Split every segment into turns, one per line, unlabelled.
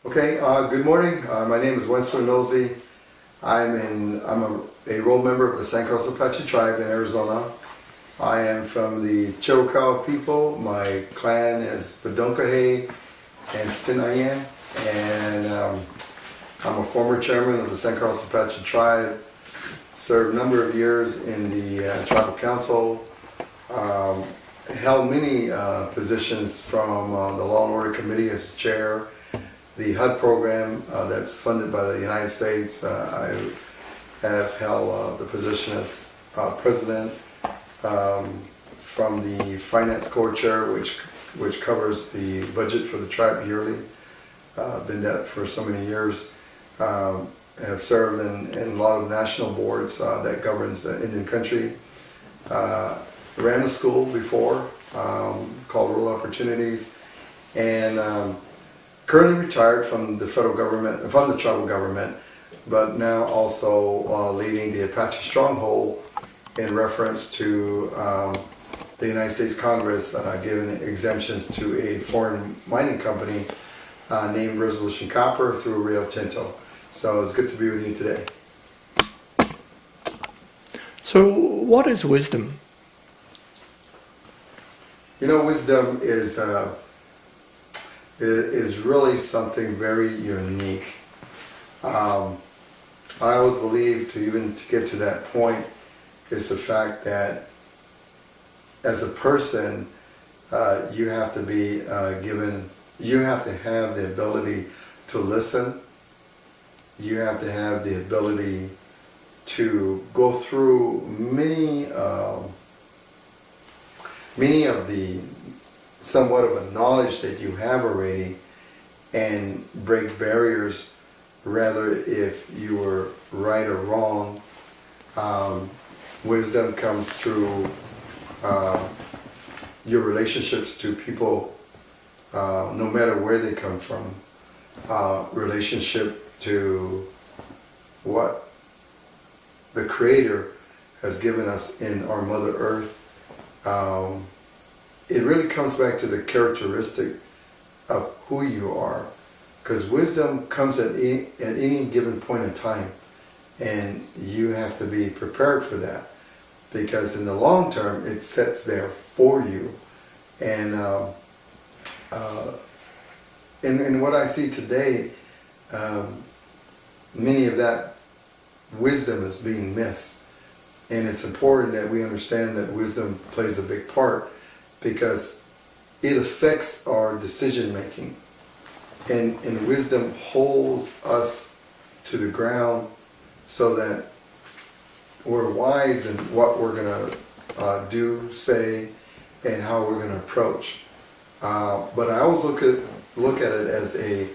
Okay, good morning. My name is Wendsler Nosie. I'm a role member of the San Carlos Apache tribe in Arizona. I am from the Chiricahua people. My clan is Badonkahe and Stinayan, and I'm a former chairman of the San Carlos Apache tribe. Served a number of years in the tribal council. Held many positions from the Law and Order Committee as chair. The HUD program that's funded by the United States, I have held the position of president, from the finance core chair, which covers the budget for the tribe yearly. Been that for so many years. Have served in a lot of national boards that governs the Indian country. Ran a school before called Rural Opportunities, and currently retired from the federal government, from the tribal government, but now also leading the Apache Stronghold in reference to the United States Congress giving exemptions to a foreign mining company named Resolution Copper through Rio Tinto. So it's good to be with you today.
So what is wisdom?
You know, wisdom is really something very unique. I always believe to get to that point is the fact that as a person, you have to be you have to have the ability to listen. You have to have the ability to go through many of the somewhat of a knowledge that you have already and break barriers, rather if you were right or wrong. Wisdom comes through your relationships to people, no matter where they come from. Relationship to what the Creator has given us in our Mother Earth. It really comes back to the characteristic of who you are, because wisdom comes at any given point in time, and you have to be prepared for that, because in the long term it sits there for you. And in what I see today, many of that wisdom is being missed, and it's important that we understand that wisdom plays a big part, because it affects our decision making, and wisdom holds us to the ground so that we're wise in what we're going to do, say, and how we're going to approach. But I always look at it as a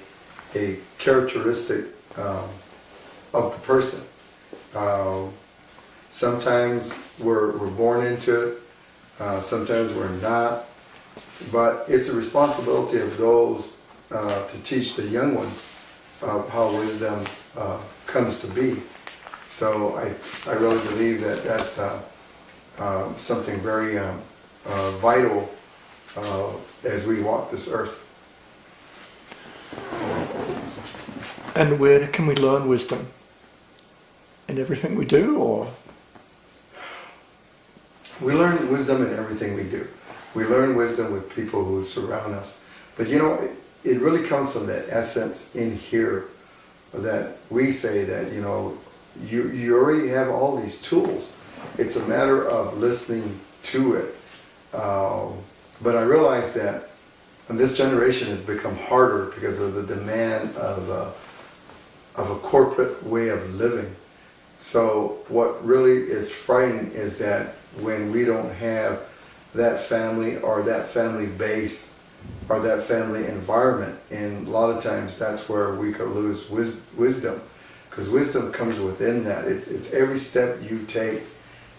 characteristic of the person. Sometimes we're born into it. Sometimes we're not, but it's a responsibility of those to teach the young ones how wisdom comes to be. So I really believe that that's something very vital as we walk this earth.
And where can we learn wisdom? In everything we do, or?
We learn wisdom in everything we do. We learn wisdom with people who surround us. But you know, it really comes from that essence in here that we say that, you know, you already have all these tools. It's a matter of listening to it. But I realize that this generation has become harder because of the demand of a corporate way of living. So what really is frightening is that when we don't have that family or that family base or that family environment, and a lot of times that's where we could lose wisdom, because wisdom comes within that. It's every step you take.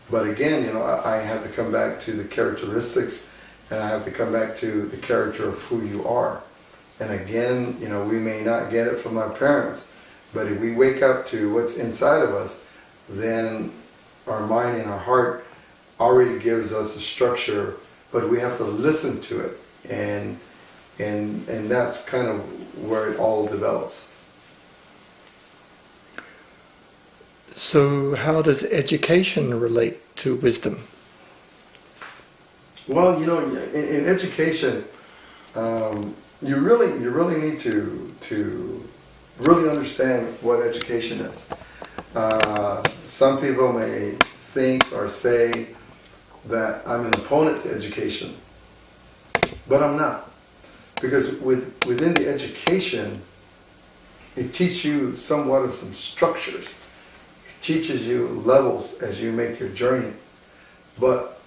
But again, you know, I have to come back to the characteristics, and I have to come back to the character of who you are. And again, you know, we may not get it from our parents, but if we wake up to what's inside of us, then our mind and our heart already gives us a structure, but we have to listen to it. And And that's kind of where it all develops.
So how does education relate to wisdom?
Well, in education, you really need to really understand what education is. Some people may think or say that I'm an opponent to education, but I'm not. Because within the education, it teaches you somewhat of some structures. It teaches you levels as you make your journey. But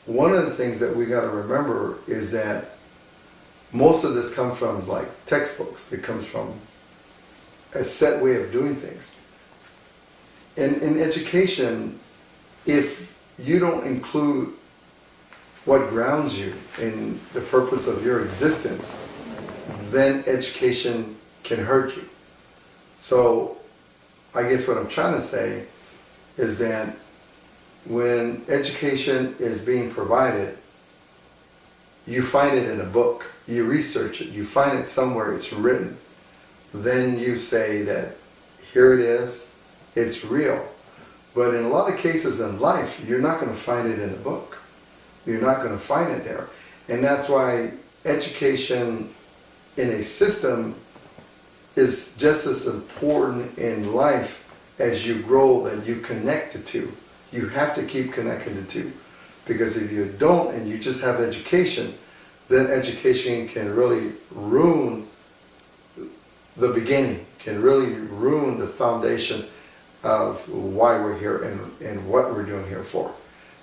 one of the things that we got to remember is that most of this comes from like textbooks. It comes from a set way of doing things. In education, if you don't include what grounds you in the purpose of your existence, then education can hurt you. So I guess what I'm trying to say is that when education is being provided, you find it in a book, you research it, you find it somewhere, it's written. Then you say that here it is, it's real. But in a lot of cases in life, you're not going to find it in a book. You're not going to find it there. And that's why education in a system is just as important in life as you grow, that you connect the two. You have to keep connecting the two. Because if you don't and you just have education, then education can really ruin the beginning, can really ruin the foundation of why we're here and what we're doing here for.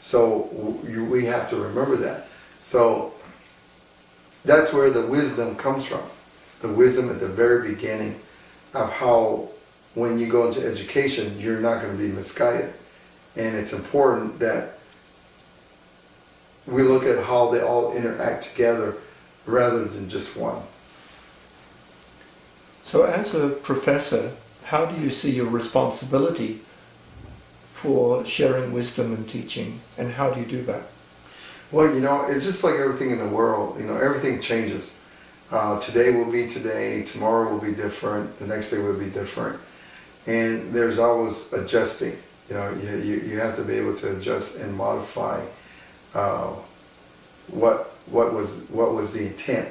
So we have to remember that. So that's where the wisdom comes from. The wisdom at the very beginning of how when you go into education, you're not going to be misguided. And it's important that we look at how they all interact together rather than just one.
So as a professor, how do you see your responsibility for sharing wisdom and teaching, and how do you do that?
Well, it's just like everything in the world. Everything changes. Today will be today, tomorrow will be different, the next day will be different. And there's always adjusting. You have to be able to adjust and modify what was the intent.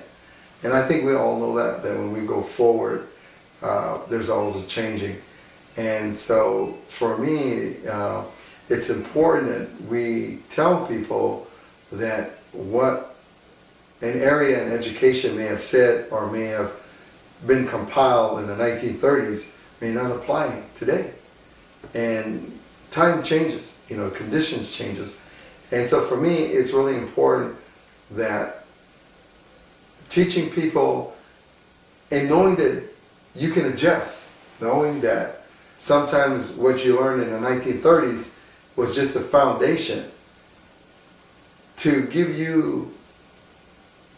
And I think we all know that when we go forward, there's always a changing. And so for me, it's important that we tell people that what an area in education may have said or may have been compiled in the 1930s may not apply today. And time changes, conditions changes. And so for me, it's really important that teaching people and knowing that you can adjust, knowing that sometimes what you learned in the 1930s was just a foundation to give you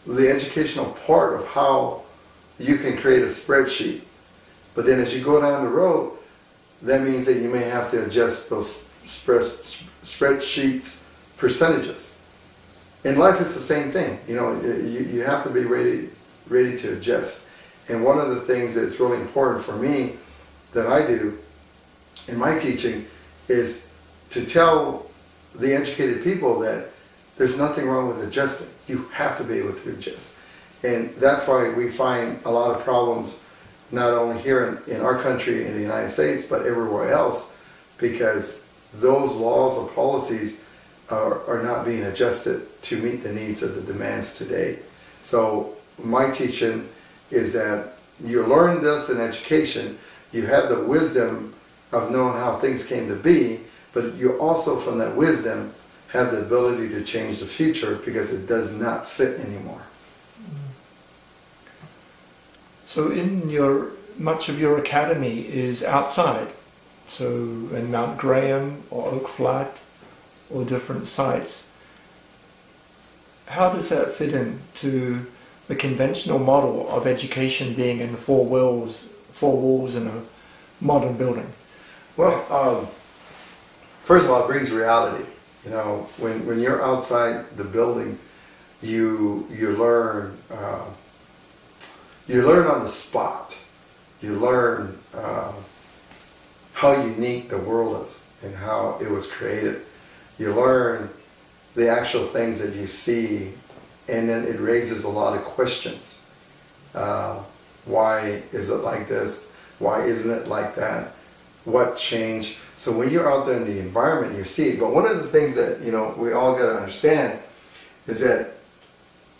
the educational part of how you can create a spreadsheet. But then as you go down the road, that means that you may have to adjust those spreadsheets percentages. In life, it's the same thing. You have to be ready to adjust. And one of the things that's really important for me that I do in my teaching is to tell the educated people that there's nothing wrong with adjusting. You have to be able to adjust. And that's why we find a lot of problems not only here in our country, in the United States, but everywhere else, because those laws or policies are not being adjusted to meet the needs of the demands today. So my teaching is that you learn this in education, you have the wisdom of knowing how things came to be, but you also, from that wisdom, have the ability to change the future because it does not fit anymore.
So much of your academy is outside, so in Mount Graham or Oak Flat or different sites. How does that fit into the conventional model of education being in four walls in a modern building?
Well, first of all, it brings reality. When you're outside the building, you learn on the spot. You learn how unique the world is and how it was created. You learn the actual things that you see, and then it raises a lot of questions. Why is it like this? Why isn't it like that? What changed? So when you're out there in the environment, you see it. But one of the things that we all got to understand is that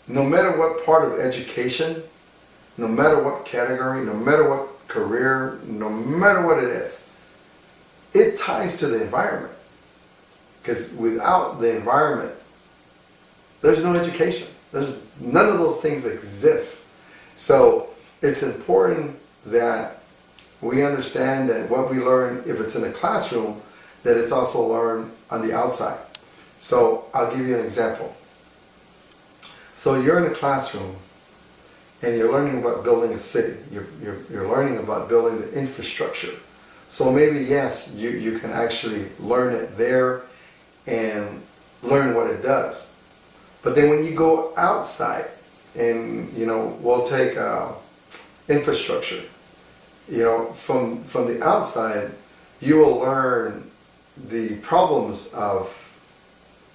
no matter what part of education, no matter what category, no matter what career, no matter what it is, it ties to the environment. Because without the environment, there's no education. There's none of those things exist. So it's important that we understand that what we learn, if it's in a classroom, that it's also learned on the outside. So I'll give you an example. So you're in a classroom and you're learning about building a city. You're learning about building the infrastructure. So maybe, yes, you can actually learn it there and learn what it does. But then when you go outside and, we'll take infrastructure, from the outside, you will learn the problems of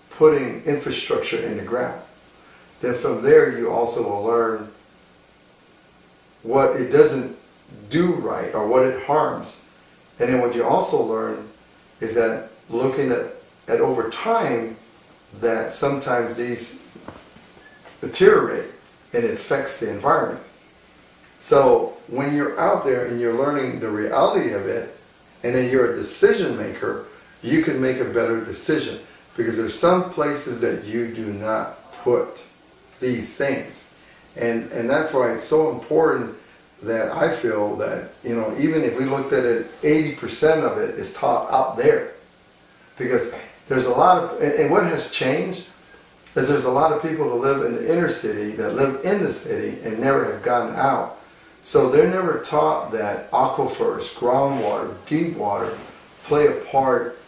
putting infrastructure in the ground. Then from there, you also will learn what it doesn't do right or what it harms. And then what you also learn is that looking at over time, that sometimes these deteriorate and it affects the environment. So when you're out there and you're learning the reality of it, and then you're a decision maker, you can make a better decision. Because there's some places that you do not put these things. And that's why it's so important that I feel that, even if we looked at it, 80% of it is taught out there. Because there's a lot of, and what has changed is there's a lot of people who live in the inner city that live in the city and never have gotten out. So they're never taught that aquifers, groundwater, deep water play a part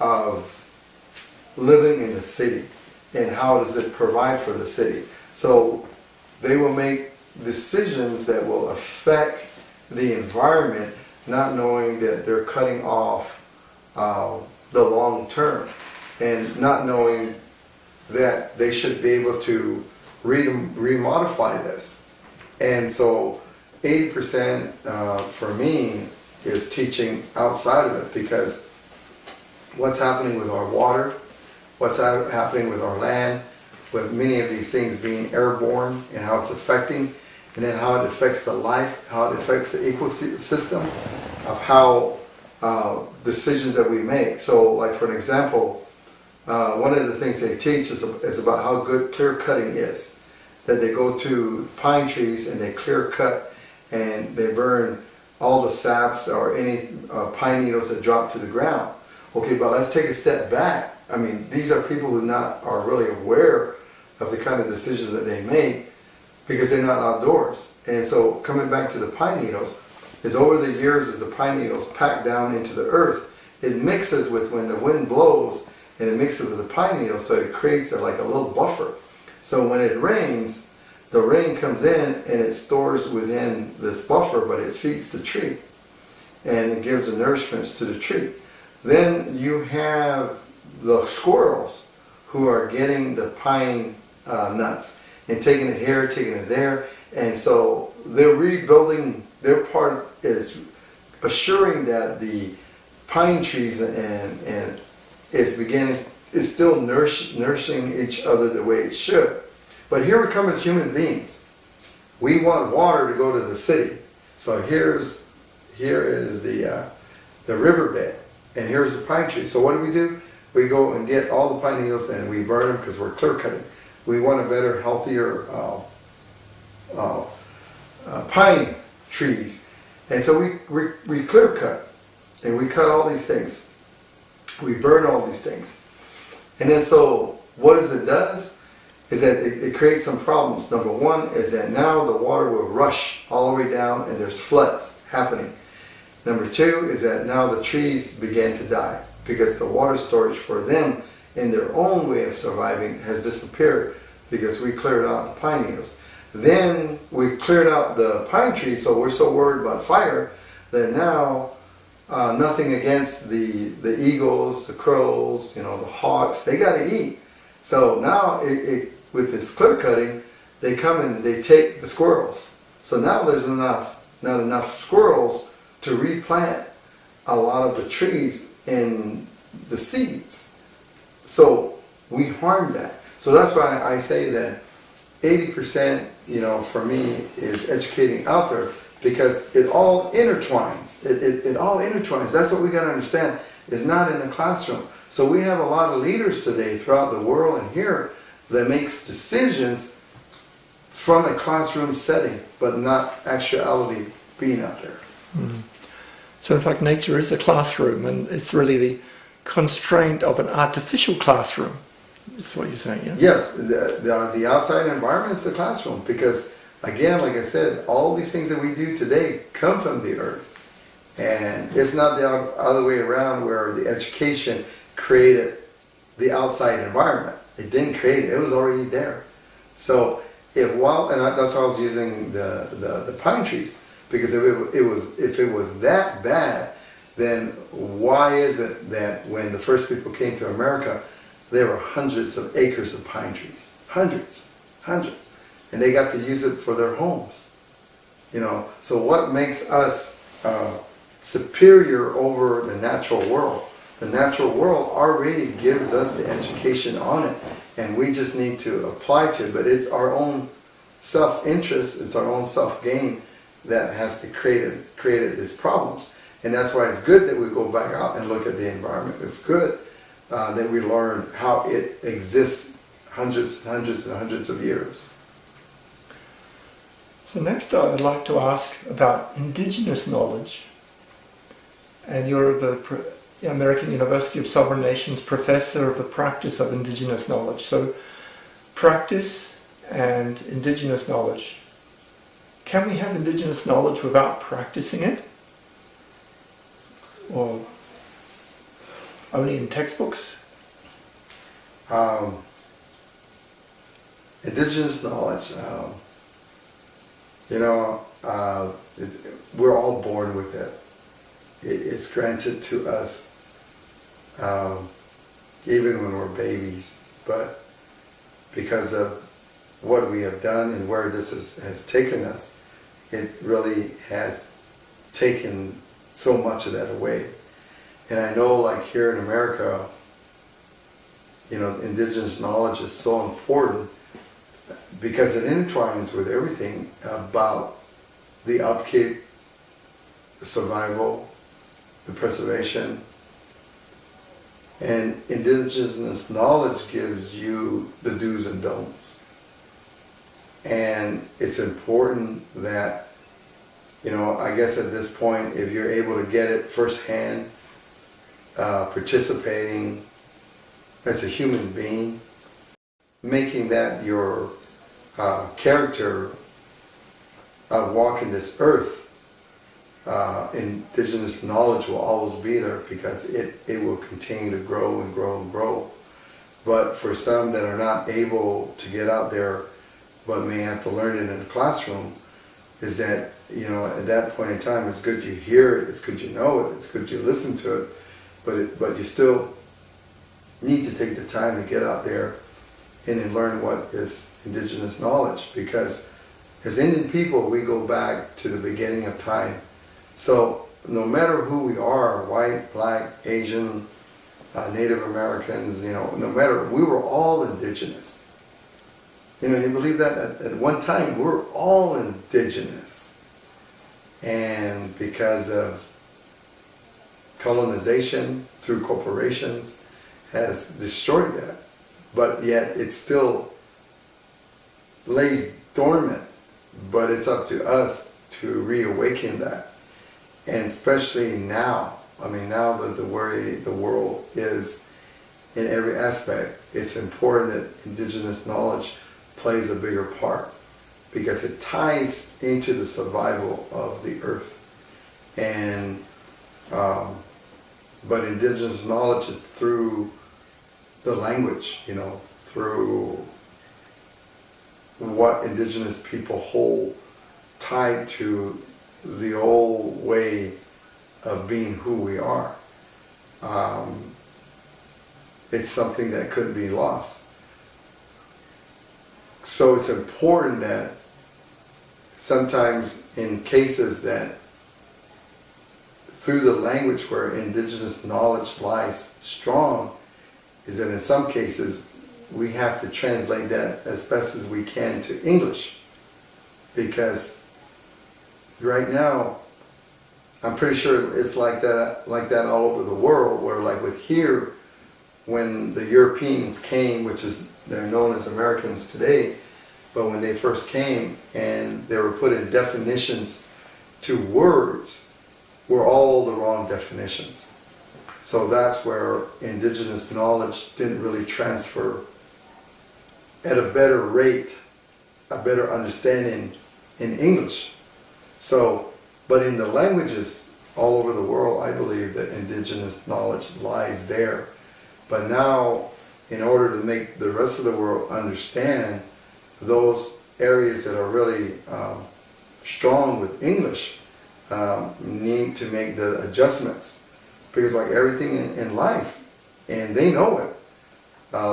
of living in the city and how does it provide for the city. So they will make decisions that will affect the environment, not knowing that they're cutting off the long term and not knowing that they should be able to remodify this. And so 80% for me is teaching outside of it, because what's happening with our water, what's happening with our land, with many of these things being airborne and how it's affecting, and then how it affects the life, how it affects the ecosystem, of how decisions that we make. So like for an example, one of the things they teach is about how good clear cutting is. That they go to pine trees and they clear cut and they burn all the saps or any pine needles that drop to the ground. Okay, but let's take a step back. I mean, these are people who are really aware of the kind of decisions that they make because they're not outdoors. And so coming back to the pine needles, is over the years as the pine needles pack down into the earth, it mixes with when the wind blows and it mixes with the pine needles, so it creates like a little buffer. So when it rains, the rain comes in and it stores within this buffer, but it feeds the tree and it gives the nourishments to the tree. Then you have the squirrels who are getting the pine nuts and taking it here, taking it there, and so they're rebuilding. Their part is assuring that the pine trees and is still nourishing each other the way it should. But here we come as human beings. We want water to go to the city. So here is the riverbed, and here's the pine tree. So what do? We go and get all the pine needles and we burn them because we're clear cutting. We want a better, healthier pine trees. And so we clear cut and we cut all these things. We burn all these things. And then so what it does is that it creates some problems. Number one is that now the water will rush all the way down and there's floods happening. Number two is that now the trees begin to die because the water storage for them in their own way of surviving has disappeared because we cleared out the pine needles. Then we cleared out the pine trees, so we're so worried about fire that now nothing against the eagles, the crows, the hawks, they got to eat. So now with this clear cutting, they come and they take the squirrels. So now there's not enough squirrels to replant a lot of the trees in the seeds. So we harm that. So that's why I say that 80%, for me, is educating out there, because it all intertwines. It all intertwines. That's what we got to understand. It's not in the classroom. So we have a lot of leaders today throughout the world and here that makes decisions from a classroom setting, but not actuality being out there.
Mm. So in fact, nature is a classroom, and it's really the constraint of an artificial classroom. That's what you're saying, yeah?
Yes, the outside environment is the classroom, because again, like I said, all these things that we do today come from the earth. And it's not the other way around where the education created the outside environment. It didn't create it, it was already there. So that's why I was using the pine trees, because if it was that bad, then why is it that when the first people came to America, there were hundreds of acres of pine trees, hundreds, and they got to use it for their homes. So what makes us superior over the natural world? The natural world already gives us the education on it, and we just need to apply to it. But it's our own self-interest, it's our own self-gain that has created these problems. And that's why it's good that we go back out and look at the environment. It's good that we learn how it exists hundreds and hundreds of years.
So next I'd like to ask about indigenous knowledge. And you're the American University of Sovereign Nations professor of the practice of indigenous knowledge. So practice and indigenous knowledge. Can we have indigenous knowledge without practicing it? Or only in textbooks?
Indigenous knowledge, we're all born with it. It's granted to us even when we're babies, but because of what we have done and where this has taken us, it really has taken so much of that away. And I know, like here in America, indigenous knowledge is so important because it intertwines with everything about the upkeep, the survival, the preservation. And indigenous knowledge gives you the do's and don'ts. And it's important that, I guess at this point, if you're able to get it firsthand, participating as a human being, making that your character of walking this earth, indigenous knowledge will always be there because it will continue to grow and grow and grow. But for some that are not able to get out there but may have to learn it in a classroom, is that, at that point in time, it's good you hear it, it's good you know it, it's good you listen to it, but you still need to take the time to get out there and learn what is indigenous knowledge, because as Indian people, we go back to the beginning of time. So no matter who we are, white, black, Asian, Native Americans, no matter, we were all indigenous. You believe that at one time we were all indigenous. And because of colonization through corporations has destroyed that. But yet it still lays dormant. But it's up to us to reawaken that. And especially now, now that the way the world is in every aspect, it's important that indigenous knowledge plays a bigger part because it ties into the survival of the earth. And but indigenous knowledge is through the language, through what indigenous people hold tied to the old way of being who we are. It's something that couldn't be lost. So it's important that sometimes in cases that through the language where indigenous knowledge lies strong, is that in some cases we have to translate that as best as we can to English. Because right now, I'm pretty sure it's like that all over the world, where like with here, when the Europeans came, which is, they're known as Americans today, but when they first came and they were putting definitions to words, were all the wrong definitions. So that's where indigenous knowledge didn't really transfer at a better rate, a better understanding in English. So, but in the languages all over the world, I believe that indigenous knowledge lies there. But now, in order to make the rest of the world understand those areas that are really strong with English, need to make the adjustments. Because like everything in life, and they know it,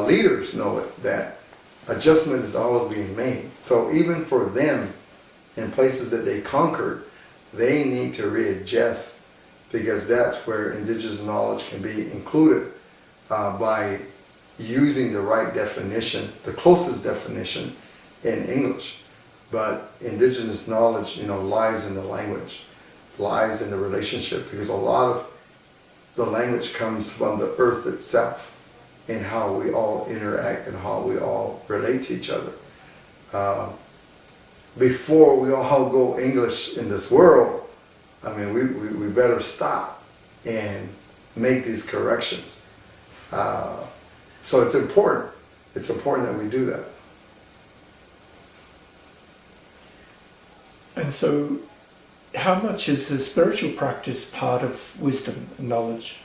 leaders know it, that adjustment is always being made. So even for them, in places that they conquered, they need to readjust, because that's where indigenous knowledge can be included by using the right definition, the closest definition in English. But indigenous knowledge, lies in the language, lies in the relationship, because a lot of the language comes from the earth itself and how we all interact and how we all relate to each other. Before we all go English in this world, I mean, we better stop and make these corrections. So it's important. It's important that we do that.
And so, how much is the spiritual practice part of wisdom and knowledge?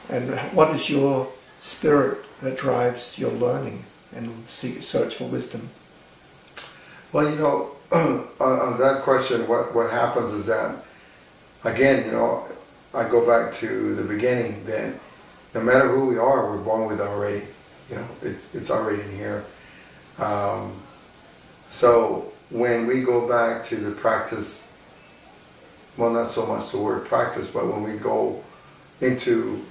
And what is your spirit that drives your learning and search for wisdom?
Well, on that question, what happens is that, again, I go back to the beginning, that no matter who we are, we're born with it already. It's already in here. So when we go back to the practice, well, not so much the word practice, but when we go into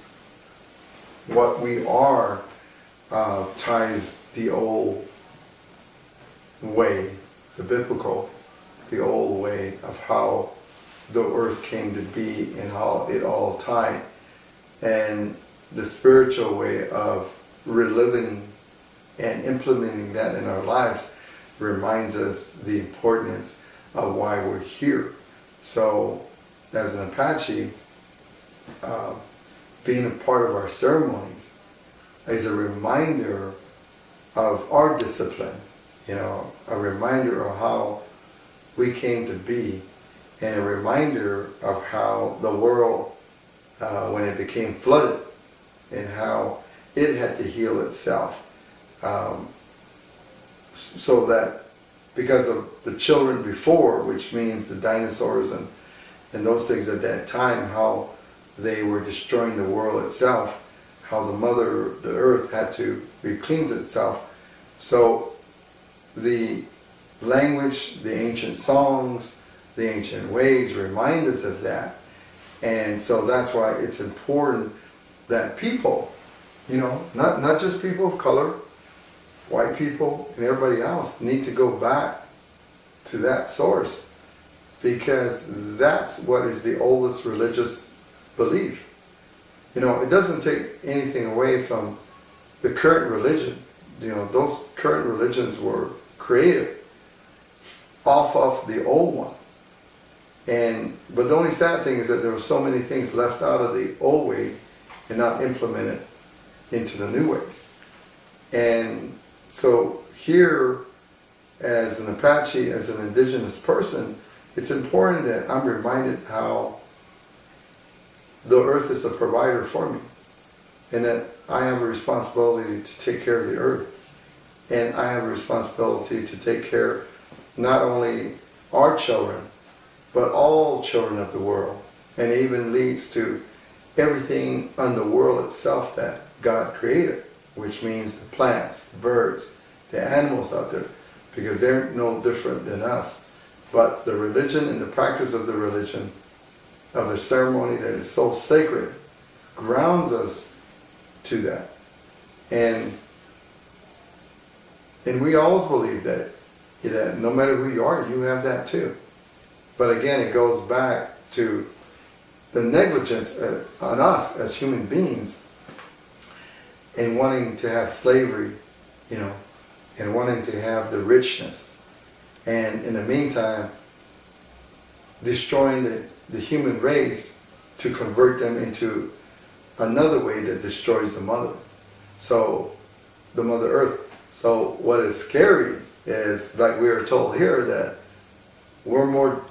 what we are, ties the old way, the biblical, the old way of how the earth came to be and how it all tied, and the spiritual way of reliving and implementing that in our lives reminds us the importance of why we're here. So as an Apache, being a part of our ceremonies is a reminder of our discipline, a reminder of how we came to be, and a reminder of how the world, when it became flooded, and how it had to heal itself. So that because of the children before, which means the dinosaurs and those things at that time, how they were destroying the world itself, how the earth had to re-cleanse itself. So the language, the ancient songs, the ancient ways remind us of that. And so that's why it's important that people, not just people of color, white people and everybody else, need to go back to that source, because that's what is the oldest religious belief. It doesn't take anything away from the current religion. Those current religions were created off of the old one. But the only sad thing is that there were so many things left out of the old way and not implemented into the new ways. And so here, as an Apache, as an indigenous person, it's important that I'm reminded how the earth is a provider for me, and that I have a responsibility to take care of the earth. and I have a responsibility to take care not only our children, but all children of the world. And it even leads to everything on the world itself that God created, which means the plants, the birds, the animals out there, because they're no different than us. But the religion and the practice of the religion, of the ceremony that is so sacred, grounds us to that. And we always believe that no matter who you are, you have that too. But again, it goes back to the negligence on us as human beings in wanting to have slavery, and wanting to have the richness. And in the meantime, destroying the human race to convert them into another way that destroys the mother. So, the Mother Earth. So what is scary is, like we are told here, that we're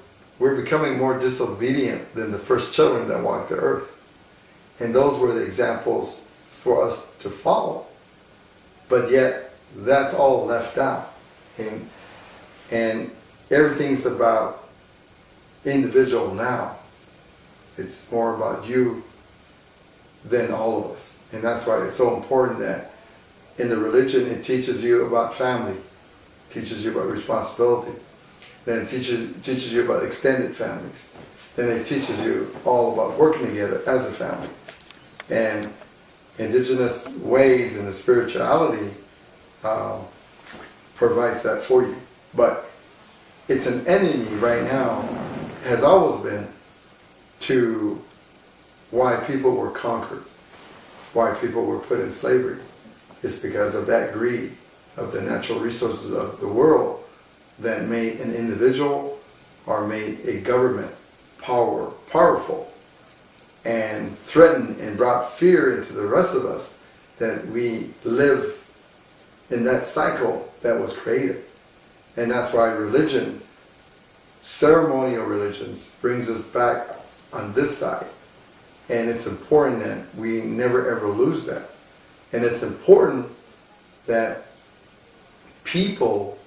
becoming more disobedient than the first children that walked the earth. And those were the examples for us to follow. But yet, that's all left out. And everything's about individual now. It's more about you than all of us. And that's why it's so important that in the religion it teaches you about family, teaches you about responsibility, then it teaches you about extended families, then it teaches you all about working together as a family. And indigenous ways and the spirituality provides that for you. But it's an enemy right now, has always been, to why people were conquered, why people were put in slavery. It's because of that greed of the natural resources of the world that made an individual or made a government powerful and threatened and brought fear into the rest of us, that we live in that cycle that was created. And that's why religion, ceremonial religions, brings us back on this side. And it's important that we never ever lose that. And it's important that people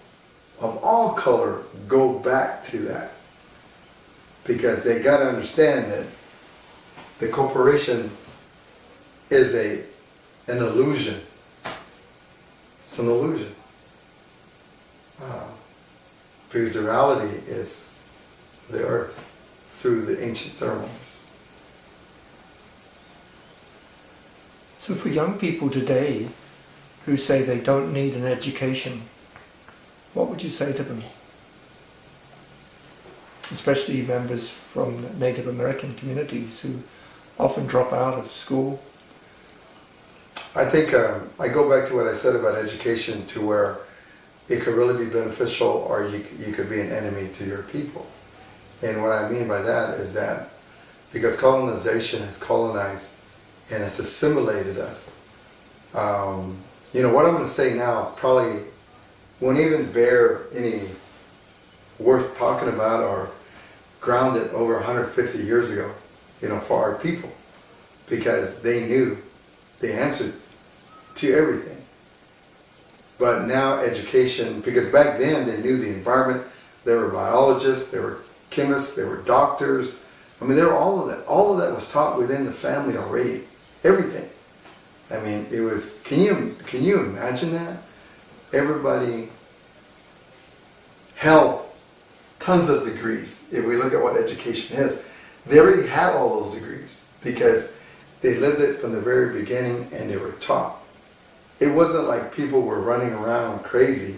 of all color go back to that, because they got to understand that the corporation is an illusion. It's an illusion. Because the reality is the earth through the ancient ceremonies.
So for young people today who say they don't need an education, what would you say to them? Especially members from Native American communities who often drop out of school.
I think I go back to what I said about education, to where it could really be beneficial, or you could be an enemy to your people. And what I mean by that is that because colonization has colonized and has assimilated us, what I'm going to say now probably won't even bear any worth talking about or grounded over 150 years ago, for our people, because they knew the answer to everything. But now education, because back then they knew the environment, they were biologists, they were chemists, they were doctors. I mean, there were all of that. All of that was taught within the family already. Everything. I mean, it was, can you imagine that? Everybody held tons of degrees. If we look at what education is, they already had all those degrees because they lived it from the very beginning and they were taught. It wasn't like people were running around crazy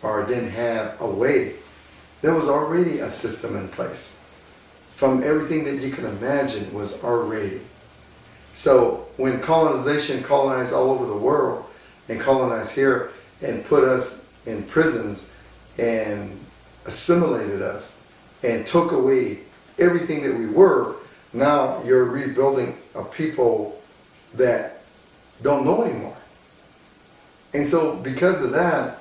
or didn't have a way. There was already a system in place. From everything that you can imagine was already. So when colonization colonized all over the world and colonized here and put us in prisons and assimilated us and took away everything that we were, now you're rebuilding a people that don't know anymore. And so because of that,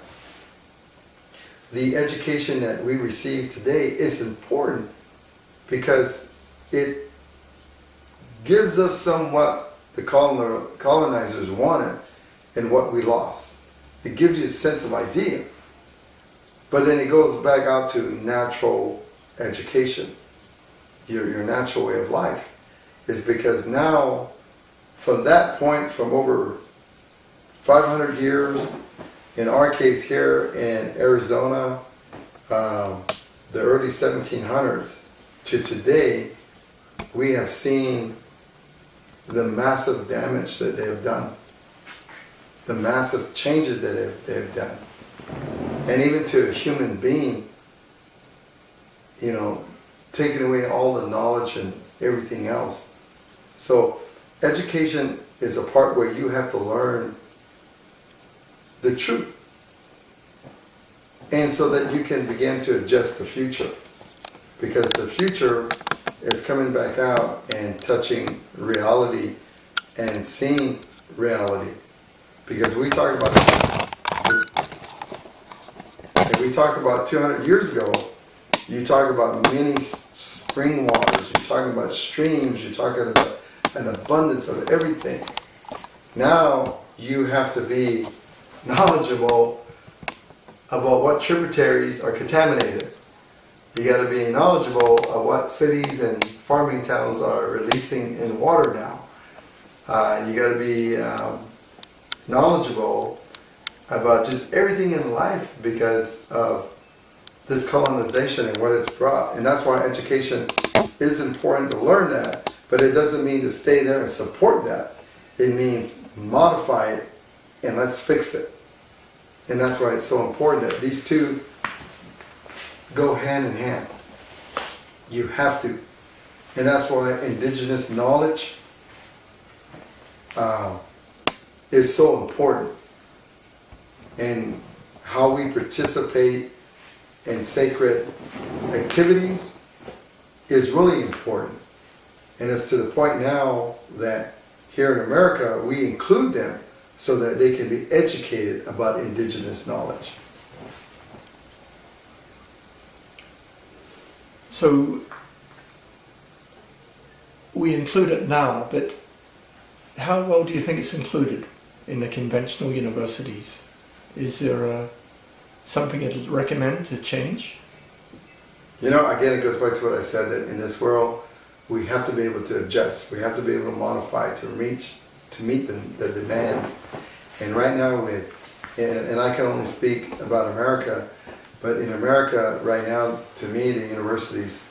the education that we receive today is important because it gives us somewhat the colonizers wanted and what we lost. It gives you a sense of idea. But then it goes back out to natural education, your natural way of life. Is because now, from that point, from over 500 years, in our case here in Arizona, the early 1700s to today, we have seen the massive damage that they have done, the massive changes that they've done. And even to a human being, you know, taking away all the knowledge and everything else. So education is a part where you have to learn the truth. And so that you can begin to adjust the future. Because the future is coming back out and touching reality and seeing reality. Because we talk about, if we talk about 200 years ago, you talk about many spring waters, you're talking about streams, you're talking about an abundance of everything. Now you have to be knowledgeable about what tributaries are contaminated. You got to be knowledgeable of what cities and farming towns are releasing in water now. You got to be knowledgeable about just everything in life because of this colonization and what it's brought. And that's why education is important to learn that, but it doesn't mean to stay there and support that. It means modify it and let's fix it. And that's why it's so important that these two go hand in hand. You have to. And that's why indigenous knowledge is so important. And how we participate in sacred activities is really important. And it's to the point now that here in America we include them so that they can be educated about indigenous knowledge.
So we include it now, but how well do you think it's included in the conventional universities? Is there something you'd recommend to change?
You know, again, it goes back to what I said, that in this world we have to be able to adjust. We have to be able to modify to meet the demands. And right now and I can only speak about America, but in America right now, to me, the universities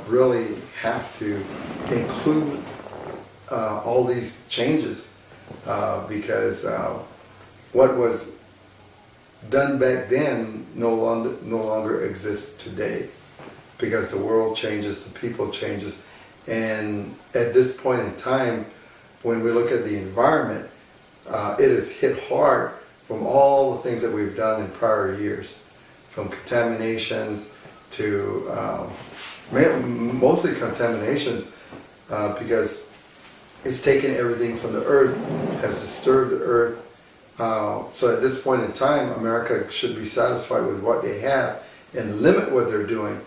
really have to include all these changes because what was done back then no longer exists today, because the world changes, the people changes, and at this point in time, when we look at the environment, it is hit hard from all the things that we've done in prior years, from contaminations to mostly contaminations, because it's taken everything from the earth, has disturbed the earth. So at this point in time, America should be satisfied with what they have and limit what they're doing,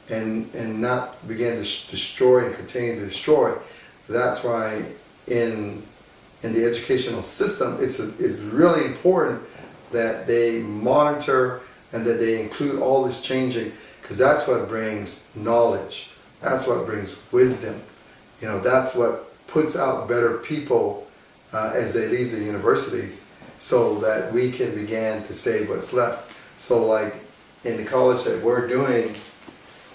and not begin to destroy and continue to destroy. That's why in the educational system, it's really important that they monitor and that they include all this changing, because that's what brings knowledge. That's what brings wisdom. You know, that's what puts out better people as they leave the universities, so that we can begin to save what's left. So like in the college that we're doing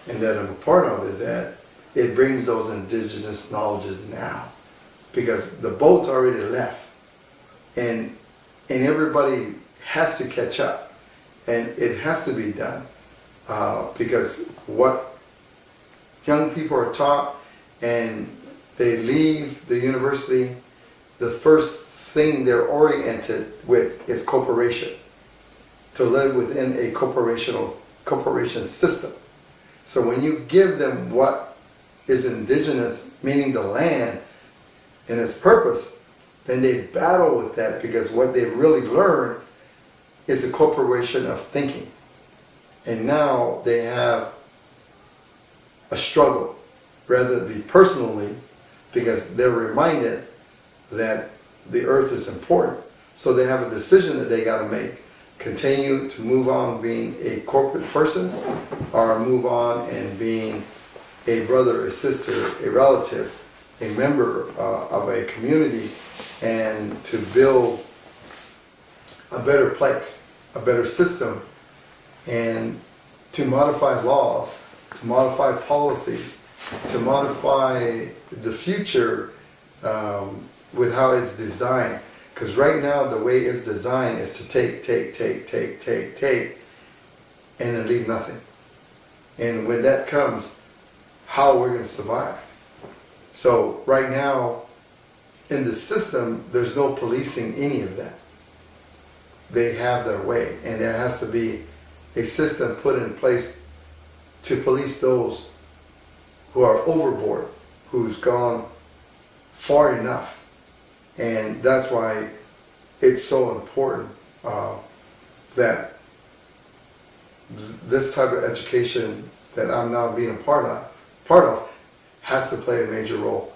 and that I'm a part of, is that it brings those indigenous knowledges now, because the boat's already left, and everybody has to catch up, and it has to be done, because what young people are taught and they leave the university, the first thing they're oriented with is corporation, to live within a corporation system. So when you give them what is indigenous, meaning the land and its purpose, then they battle with that, because what they've really learned is a corporation of thinking. And now they have a struggle, rather it be personally, because they're reminded that the earth is important. So they have a decision that they got to make. Continue to move on being a corporate person, or move on and being a brother, a sister, a relative, a member of a community, and to build a better place, a better system, and to modify laws, to modify policies, to modify the future with how it's designed. Because right now the way it's designed is to take, and then leave nothing. And when that comes, how we're going to survive. So right now, in the system, there's no policing any of that. They have their way, and there has to be a system put in place to police those who are overboard, who's gone far enough. And that's why it's so important that this type of education that I'm now being a part of has to play a major role.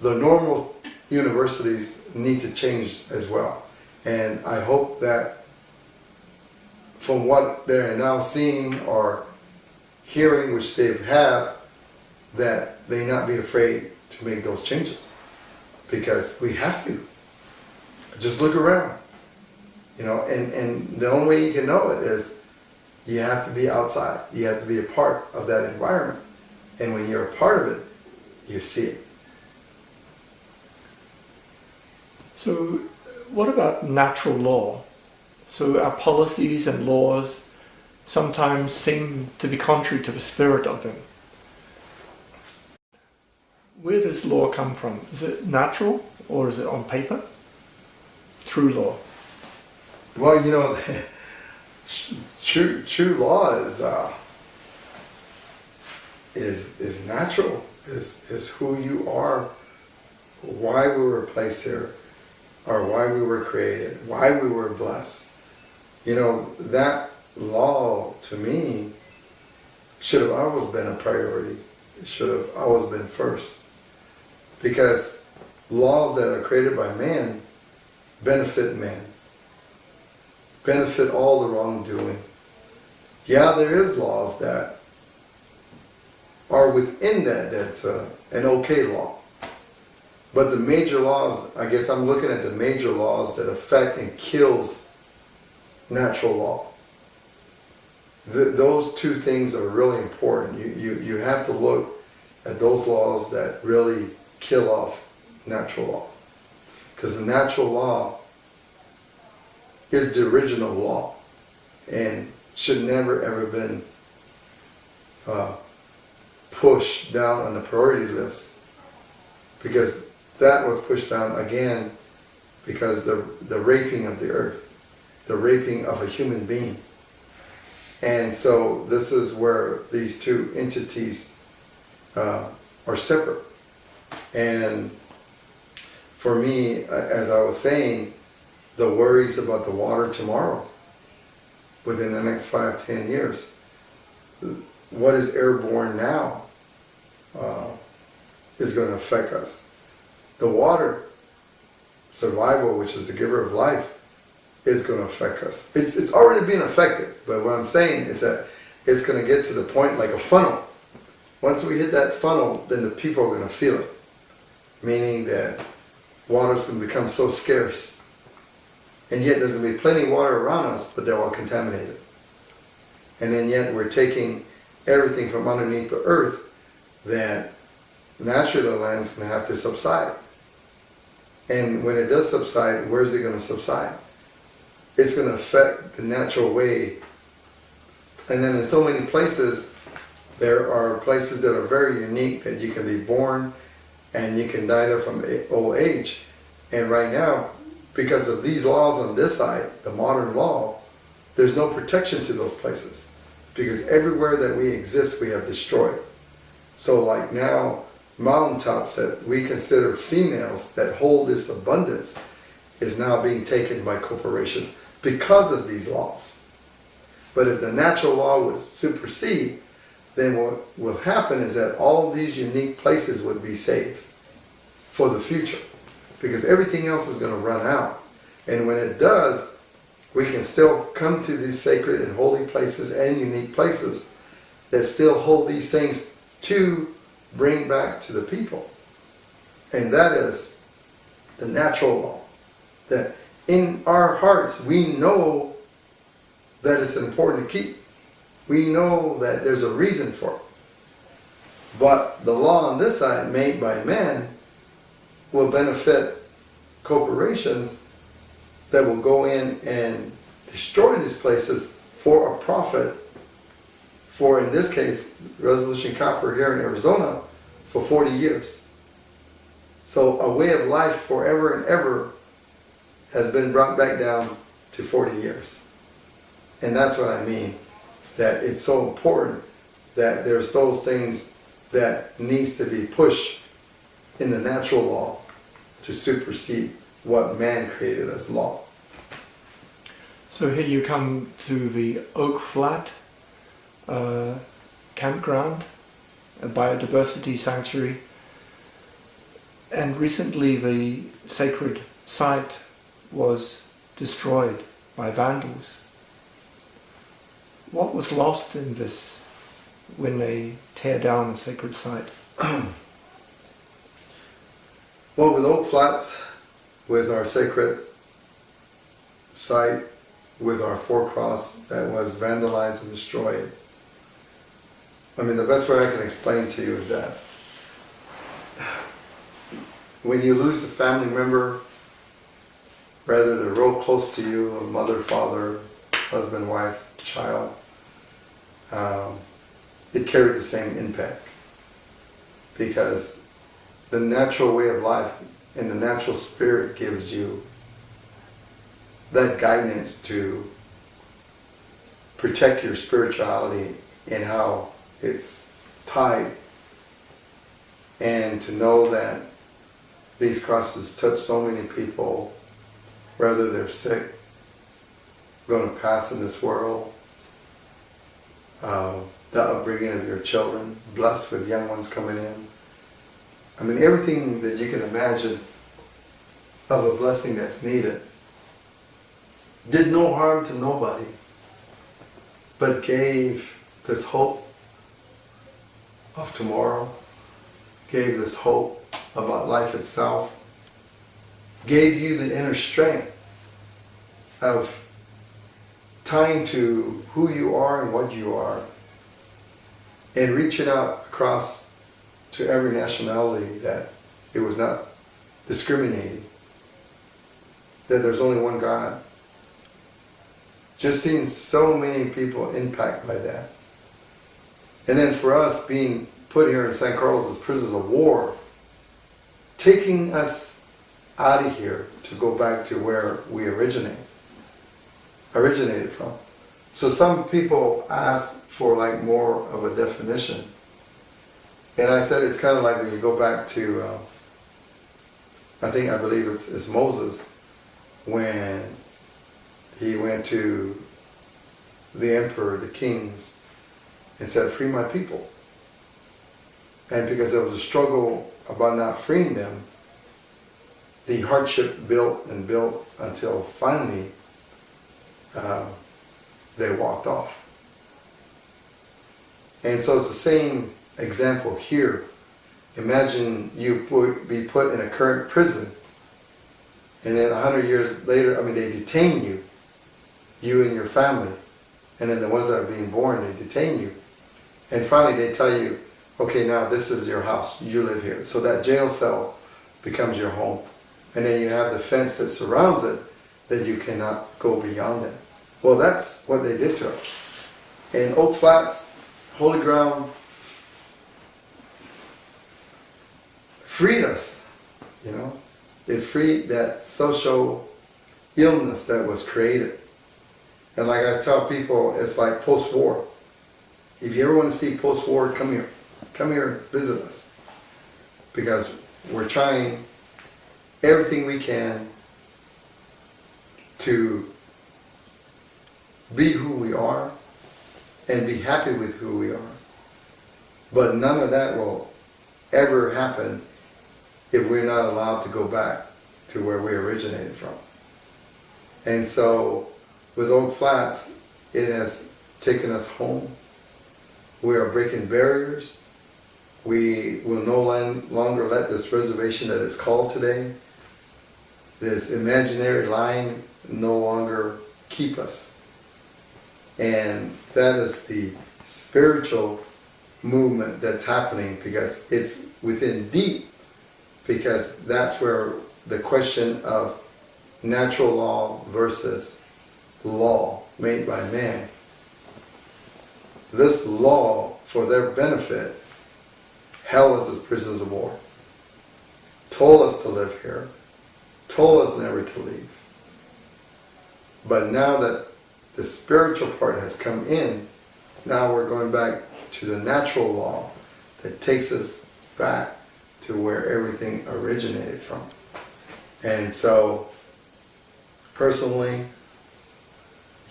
The normal universities need to change as well. And I hope that from what they're now seeing or hearing, which they have, that they not be afraid to make those changes. Because we have to. Just look around. You know, and the only way you can know it is you have to be outside. You have to be a part of that environment. And when you're a part of it, you see it.
So what about natural law? So our policies and laws sometimes seem to be contrary to the spirit of them. Where does law come from? Is it natural or is it on paper? True law.
Well, you know, true law is natural. Is who you are, why we were placed here, or why we were created, why we were blessed. You know, that law to me should have always been a priority. It should have always been first. Because laws that are created by man benefit man, benefit all the wrongdoing. Yeah, there is laws that are within that's an okay law. But the major laws, I guess I'm looking at the major laws that affect and kills natural law. Those two things are really important. You have to look at those laws that really kill off natural law. Because the natural law is the original law and should never ever been pushed down on the priority list, because that was pushed down again because the raping of the earth, the raping of a human being. And so this is where these two entities are separate. And for me, as I was saying, the worries about the water tomorrow, within the next 5-10 years, what is airborne now is going to affect us. The water survival, which is the giver of life, is going to affect us. It's already being affected, but what I'm saying is that it's going to get to the point like a funnel. Once we hit that funnel, then the people are going to feel it. Meaning that water's going to become so scarce. And yet there's going to be plenty of water around us, but they're all contaminated. And then yet we're taking everything from underneath the earth that naturally the land's going to have to subside. And when it does subside, where's it going to subside? It's going to affect the natural way. And then in so many places, there are places that are very unique that you can be born and you can die there from old age. And right now, because of these laws on this side, the modern law, there's no protection to those places. Because everywhere that we exist, we have destroyed. So like now, mountaintops that we consider females that hold this abundance is now being taken by corporations because of these laws. But if the natural law would supersede, then what will happen is that all these unique places would be saved for the future. Because everything else is going to run out. And when it does, we can still come to these sacred and holy places and unique places that still hold these things to bring back to the people. And that is the natural law. That in our hearts we know that it's important to keep. We know that there's a reason for it. But the law on this side, made by men, will benefit corporations that will go in and destroy these places for a profit. For, in this case, Resolution Copper here in Arizona, for 40 years. So a way of life forever and ever has been brought back down to 40 years. And that's what I mean, that it's so important that there's those things that needs to be pushed in the natural law to supersede what man created as law.
So here you come to the Oak Flat campground, a biodiversity sanctuary, and recently the sacred site was destroyed by vandals. What was lost in this when they tear down a sacred site?
Well, with Oak Flats, with our sacred site, with our forecross that was vandalized and destroyed, I mean, the best way I can explain to you is that when you lose a family member, whether they're real close to you, a mother, father, husband, wife, child, it carried the same impact. Because the natural way of life and the natural spirit gives you that guidance to protect your spirituality and how it's tied, and to know that these crosses touch so many people, whether they're sick, going to pass in this world, the upbringing of your children, blessed with young ones coming in. I mean, everything that you can imagine of a blessing that's needed did no harm to nobody, but gave this hope of tomorrow, gave this hope about life itself, gave you the inner strength of tying to who you are and what you are, and reaching out across to every nationality, that it was not discriminating, that there's only one God. Just seeing so many people impacted by that. And then for us being put here in San Carlos as prisoners of war, taking us out of here to go back to where we originated from. So some people ask for like more of a definition. And I said it's kind of like when you go back to, I believe it's Moses, when he went to the emperor, the kings, and said, "Free my people." And because there was a struggle about not freeing them, the hardship built and built until finally they walked off. And so it's the same example here. Imagine you be put in a current prison, and then 100 years later, they detain you, you and your family, and then the ones that are being born, they detain you. And finally they tell you, okay, now this is your house, you live here. So that jail cell becomes your home. And then you have the fence that surrounds it, that you cannot go beyond that. Well, that's what they did to us. And Oak Flats, holy ground, freed us, It freed that social illness that was created. And like I tell people, it's like post-war. If you ever want to see post-war, come here. Come here and visit us. Because we're trying everything we can to be who we are and be happy with who we are. But none of that will ever happen if we're not allowed to go back to where we originated from. And so with Oak Flats, it has taken us home. We are breaking barriers. We will no longer let this reservation that is called today, this imaginary line, no longer keep us. And that is the spiritual movement that's happening, because it's within deep, because that's where the question of natural law versus law made by man. This law, for their benefit, held us as prisoners of war, told us to live here, told us never to leave. But now that the spiritual part has come in, now we're going back to the natural law that takes us back to where everything originated from. And so, personally,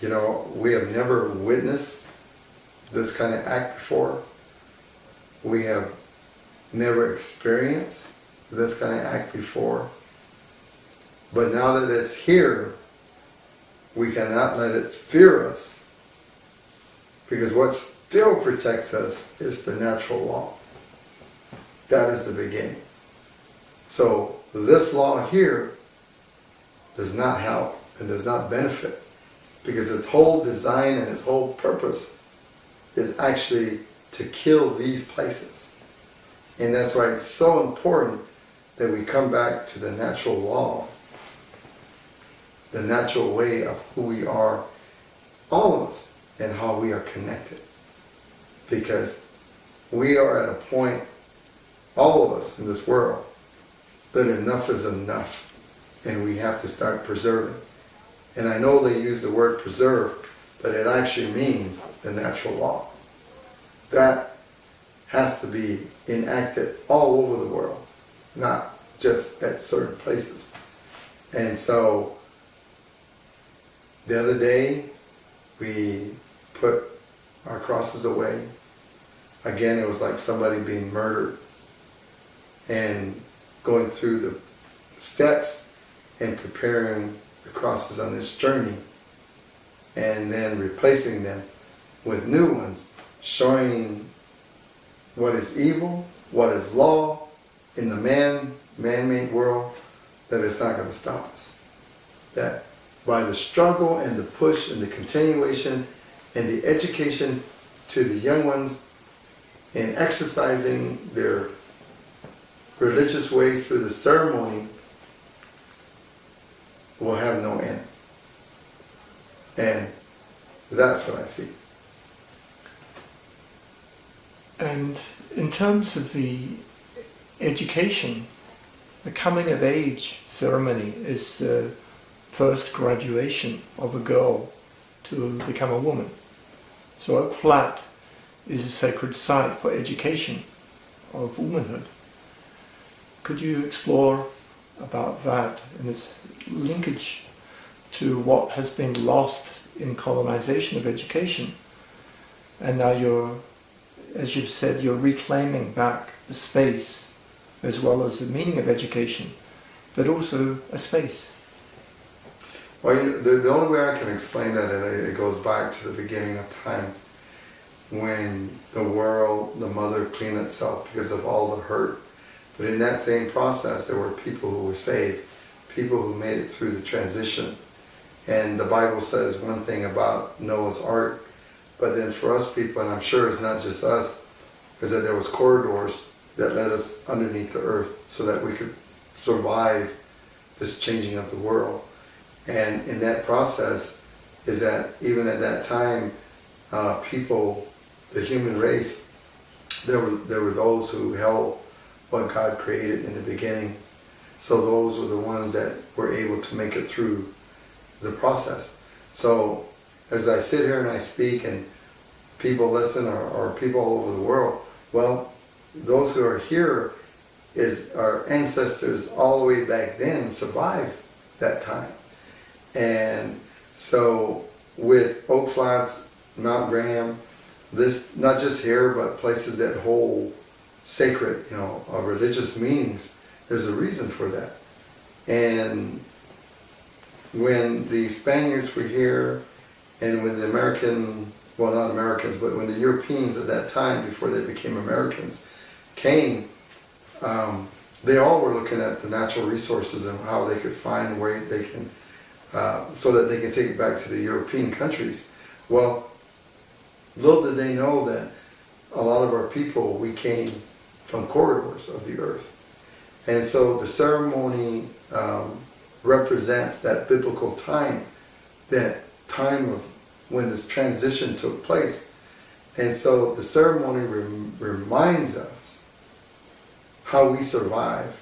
you know, we have never witnessed this kind of act before. We have never experienced this kind of act before. But now that it's here, we cannot let it fear us, because what still protects us is the natural law. That is the beginning. So this law here does not help and does not benefit, because its whole design and its whole purpose is actually to kill these places. And that's why it's so important that we come back to the natural law, the natural way of who we are, all of us, and how we are connected. Because we are at a point, all of us in this world, that enough is enough, and we have to start preserving. And I know they use the word preserve, but it actually means the natural law. That has to be enacted all over the world, not just at certain places. And so, the other day, we put our crosses away. Again, it was like somebody being murdered, and going through the steps and preparing the crosses on this journey, and then replacing them with new ones, showing what is evil, what is law in the man-made world, that it's not going to stop us. That by the struggle and the push and the continuation and the education to the young ones, and exercising their religious ways through the ceremony, will have no end. And that's what I see.
And in terms of the education, the coming of age ceremony is the first graduation of a girl to become a woman. So Oak Flat is a sacred site for education of womanhood. Could you explore about that and its linkage to what has been lost in colonization of education? And now you're, as you've said, you're reclaiming back the space as well as the meaning of education, but also a space.
Well, the only way I can explain that, and it goes back to the beginning of time, when the world, the mother, cleaned itself because of all the hurt. But in that same process, there were people who were saved, people who made it through the transition. And the Bible says one thing about Noah's Ark, but then for us people, and I'm sure it's not just us, is that there was corridors that led us underneath the earth so that we could survive this changing of the world. And in that process is that even at that time, people, the human race, there were those who held what God created in the beginning. So those were the ones that were able to make it through the process. So as I sit here and I speak and people listen, or people all over the world, well, those who are here is our ancestors all the way back then survived that time. And so with Oak Flats, Mount Graham, this, not just here, but places that hold sacred, religious meanings, there's a reason for that. And when the Spaniards were here and when the not Americans, but when the Europeans at that time, before they became Americans, came, they all were looking at the natural resources and how they could find where they can, so that they can take it back to the European countries. Well, little did they know that a lot of our people, we came from corridors of the earth. And so the ceremony represents that biblical time, that time of when this transition took place. And so the ceremony reminds us how we survive.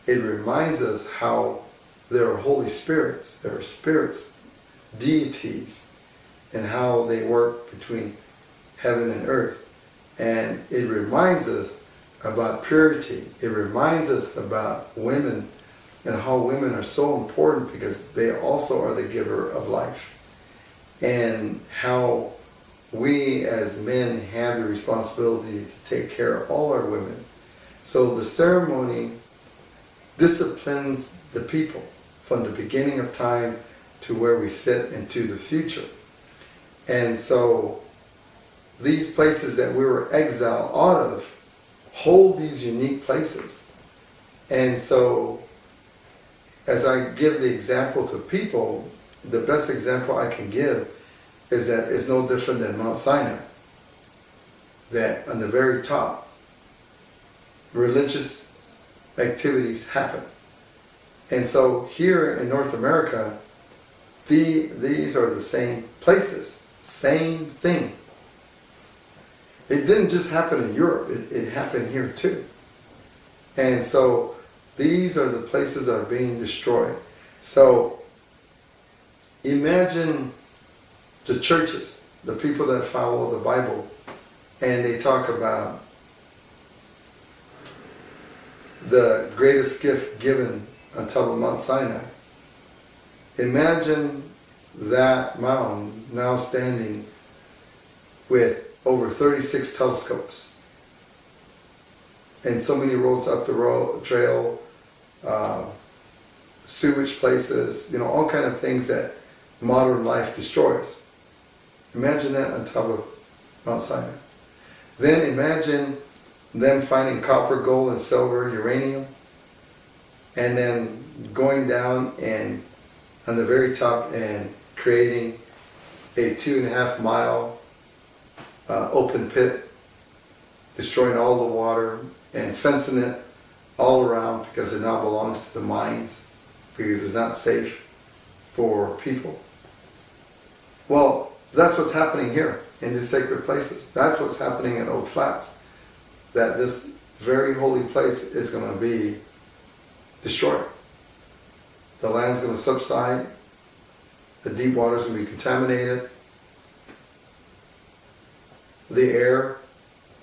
It reminds us how there are holy spirits, there are spirits, deities, and how they work between heaven and earth. And it reminds us about purity. It reminds us about women and how women are so important because they also are the giver of life. And how we as men have the responsibility to take care of all our women. So the ceremony disciplines the people from the beginning of time to where we sit into the future. And so these places that we were exiled out of hold these unique places. And so as I give the example to people, the best example I can give is that it's no different than Mount Sinai. That on the very top, religious activities happen. And so here in North America, these are the same places, same thing. It didn't just happen in Europe, it happened here too. And so these are the places that are being destroyed. So imagine the churches, the people that follow the Bible, and they talk about the greatest gift given on top of Mount Sinai. Imagine that mountain now standing with over 36 telescopes and so many roads up the trail, sewage places, all kind of things that modern life destroys. Imagine that on top of Mount Sinai. Then imagine them finding copper, gold, and silver, uranium, and then going down and on the very top and creating a 2.5 mile open pit, destroying all the water and fencing it all around because it now belongs to the mines because it's not safe for people. Well, that's what's happening here in these sacred places. That's what's happening at Oak Flats. That this very holy place is going to be destroyed. The land's going to subside. The deep water is going to be contaminated. The air,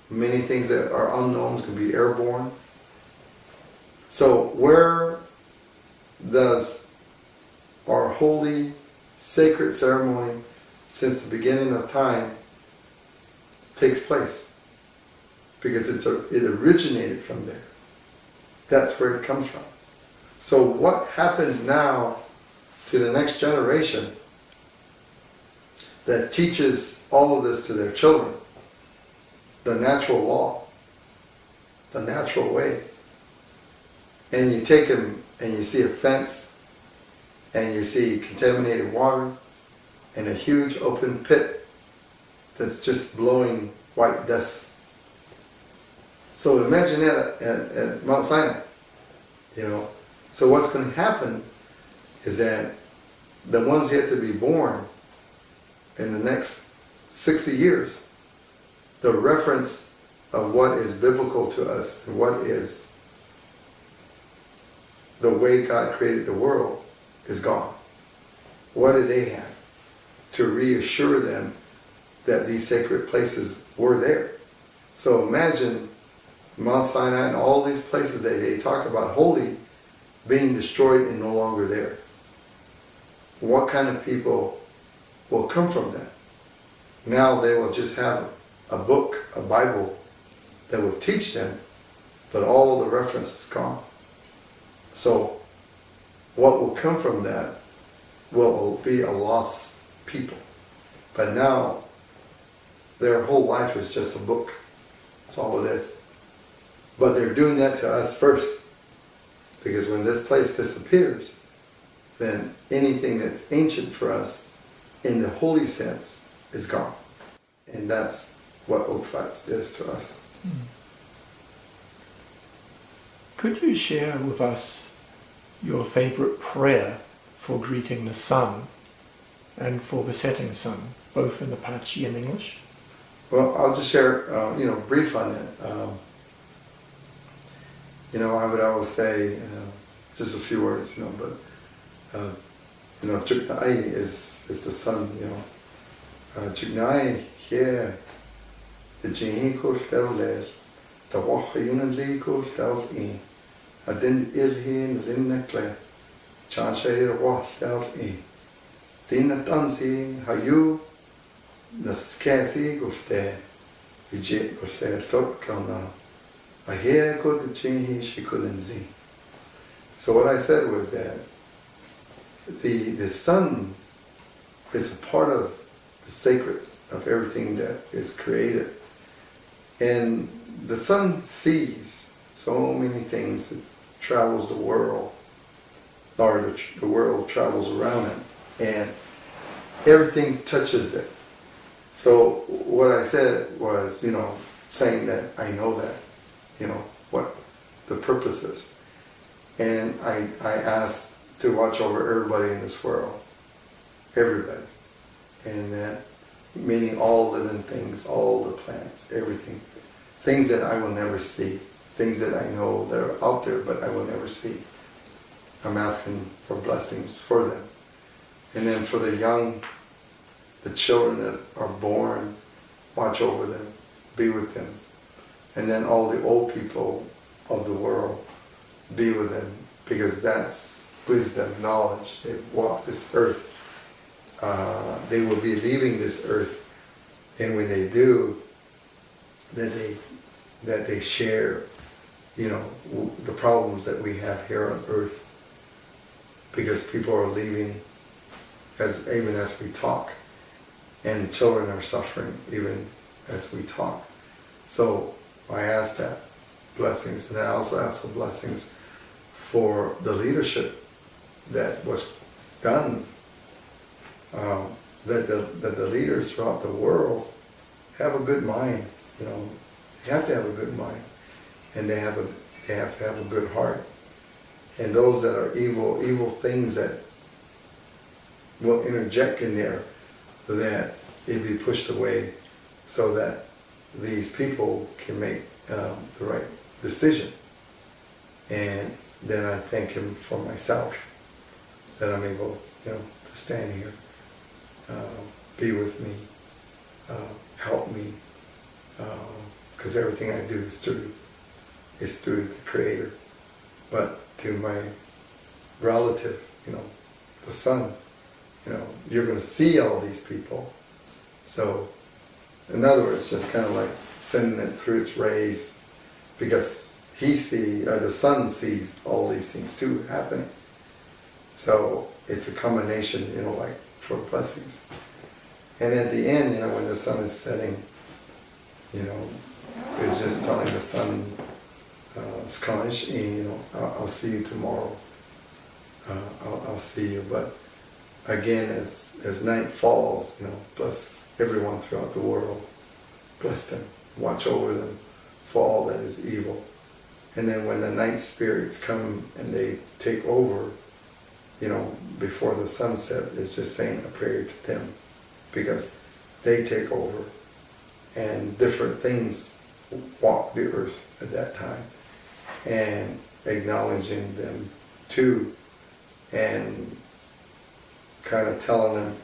many things that are unknown can be airborne. So where does our holy, sacred ceremony since the beginning of time takes place? Because it originated from there. That's where it comes from. So what happens now to the next generation that teaches all of this to their children? The natural law, the natural way. And you take them and you see a fence and you see contaminated water and a huge open pit that's just blowing white dust. So imagine that at Mount Sinai, So what's going to happen is that the ones yet to be born in the next 60 years, the reference of what is biblical to us and what is the way God created the world is gone. What did they have to reassure them that these sacred places were there? So imagine Mount Sinai and all these places that they talk about holy being destroyed and no longer there. What kind of people will come from that? Now they will just have a book, a Bible that will teach them, but all the reference is gone. So what will come from that will be a lost people. But now, their whole life is just a book. That's all it is. But they're doing that to us first. Because when this place disappears, then anything that's ancient for us, in the holy sense, is gone. And that's what Oak Flats is to us.
Could you share with us your favorite prayer for greeting the sun and for the setting sun, both in Apache and English?
Well, I'll just share, brief on it. I would always say just a few words, but Chuknai is the sun, Chuknai here, the Jihi Kostel, the Wahayunali Kostel in, a din ilhin linnekle, Chanshay Wastel in, Dina Tansi, Hayu, Naskasi Goste, Vijay Goste, Stokana, I hear go the Jihi she couldn't see. So what I said was that the sun is a part of the sacred of everything that is created. And the sun sees so many things. It travels the world, or the world travels around it, and everything touches it. So what I said was, saying that I know that, what the purpose is. And I asked to watch over everybody in this world, everybody. And that, meaning all living things, all the plants, everything. Things that I will never see, things that I know that are out there but I will never see. I'm asking for blessings for them. And then for the young, the children that are born, watch over them, be with them. And then all the old people of the world, be with them, because that's wisdom, knowledge. They walk this earth. They will be leaving this earth, and when they do, that they share, the problems that we have here on earth, because people are leaving, even as we talk, and children are suffering even as we talk. So I asked that blessings, and I also asked for blessings for the leadership that was done. That the leaders throughout the world have a good mind. They have to have a good mind, and they have to have a good heart. And those that are evil things that will interject in there, that it be pushed away, so that these people can make the right decision. And then I thank Him for myself, that I'm able, to stand here. Be with me, help me, because everything I do is through the Creator. But to my relative, the sun, you're going to see all these people. So, in other words, just kind of like sending it through its rays, because the sun sees all these things too happening. So it's a combination, like for blessings. And at the end, when the sun is setting, it's just telling the sun, I'll see you tomorrow. I'll see you. But again, as night falls, bless everyone throughout the world. Bless them. Watch over them for all that is evil. And then when the night spirits come and they take over, before the sunset, it's just saying a prayer to them, because they take over, and different things walk the earth at that time, and acknowledging them too, and kind of telling them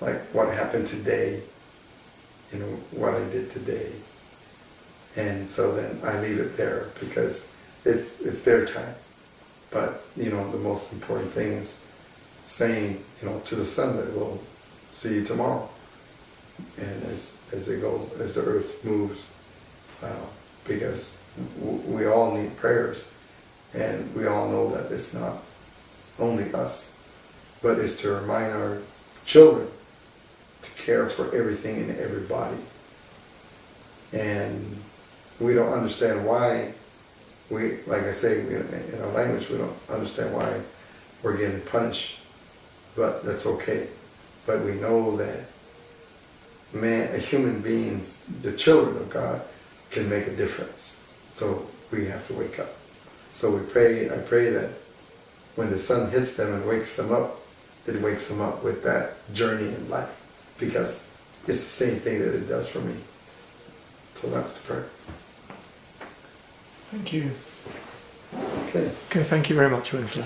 like what happened today, what I did today. And so then I leave it there, because it's their time. But, the most important thing is saying, to the sun that we'll see you tomorrow. And as the earth moves, because we all need prayers, and we all know that it's not only us. but it's to remind our children to care for everything and everybody. And we don't understand why like I say, in our language, we don't understand why we're getting punished, but that's okay. But we know that human beings, the children of God, can make a difference. So we have to wake up. So I pray that when the sun hits them and wakes them up, it wakes them up with that journey in life, because it's the same thing that it does for me. So that's the prayer.
Thank you.
Okay.
Okay, thank you very much, Wendsler.